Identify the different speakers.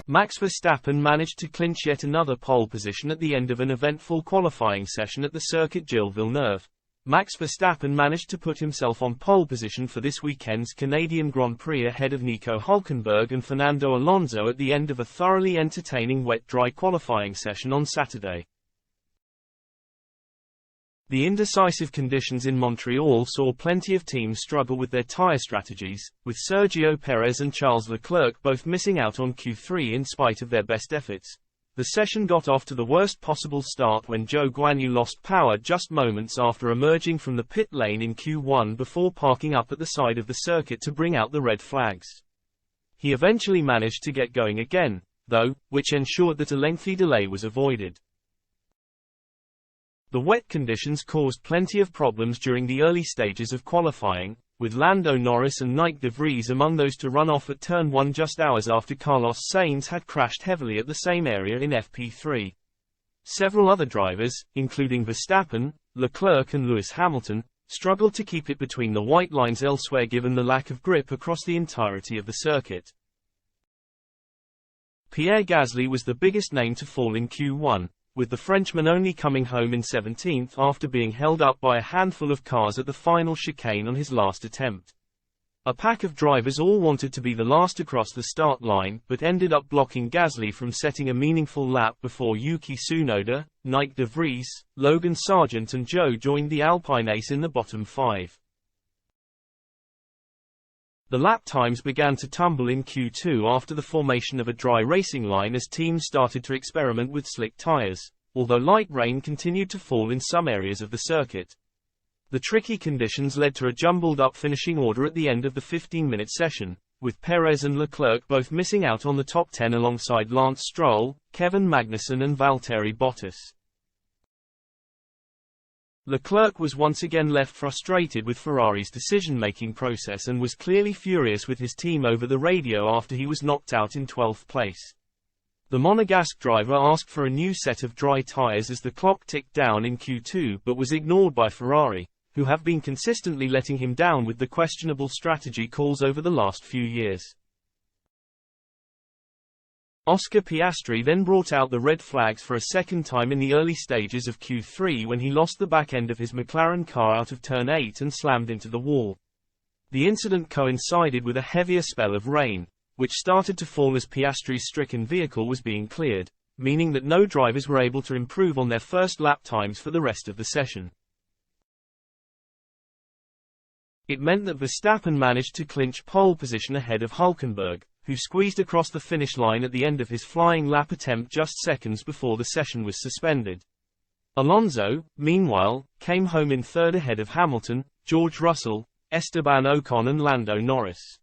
Speaker 1: Max Verstappen managed to clinch yet another pole position at the end of an eventful qualifying session at the circuit Gilles Villeneuve. Max Verstappen managed to put himself on pole position for this weekend's Canadian Grand Prix ahead of Nico Hulkenberg and Fernando Alonso at the end of a thoroughly entertaining wet-dry qualifying session on Saturday. The indecisive conditions in Montreal saw plenty of teams struggle with their tyre strategies, with Sergio Perez and Charles Leclerc both missing out on Q3 in spite of their best efforts. The session got off to the worst possible start when Zhou Guanyu lost power just moments after emerging from the pit lane in Q1 before parking up at the side of the circuit to bring out the red flags. He eventually managed to get going again, though, which ensured that a lengthy delay was avoided. The wet conditions caused plenty of problems during the early stages of qualifying, with Lando Norris and Nyck de Vries among those to run off at turn 1 just hours after Carlos Sainz had crashed heavily at the same area in FP3. Several other drivers, including Verstappen, Leclerc and Lewis Hamilton, struggled to keep it between the white lines elsewhere given the lack of grip across the entirety of the circuit. Pierre Gasly was the biggest name to fall in Q1, with the Frenchman only coming home in 17th after being held up by a handful of cars at the final chicane on his last attempt. A pack of drivers all wanted to be the last across the start line but ended up blocking Gasly from setting a meaningful lap before Yuki Tsunoda, Nyck de Vries, Logan Sargent and Zhou joined the Alpine ace in the bottom 5. The lap times began to tumble in Q2 after the formation of a dry racing line as teams started to experiment with slick tires, although light rain continued to fall in some areas of the circuit. The tricky conditions led to a jumbled-up finishing order at the end of the 15-minute session, with Perez and Leclerc both missing out on the top 10 alongside Lance Stroll, Kevin Magnussen and Valtteri Bottas. Leclerc was once again left frustrated with Ferrari's decision-making process and was clearly furious with his team over the radio after he was knocked out in 12th place. The Monegasque driver asked for a new set of dry tyres as the clock ticked down in Q2 but was ignored by Ferrari, who have been consistently letting him down with the questionable strategy calls over the last few years. Oscar Piastri then brought out the red flags for a second time in the early stages of Q3 when he lost the back end of his McLaren car out of turn 8 and slammed into the wall. The incident coincided with a heavier spell of rain, which started to fall as Piastri's stricken vehicle was being cleared, meaning that no drivers were able to improve on their first lap times for the rest of the session. It meant that Verstappen managed to clinch pole position ahead of Hulkenberg, who squeezed across the finish line at the end of his flying lap attempt just seconds before the session was suspended. Alonso, meanwhile, came home in third ahead of Hamilton, George Russell, Esteban Ocon and Lando Norris.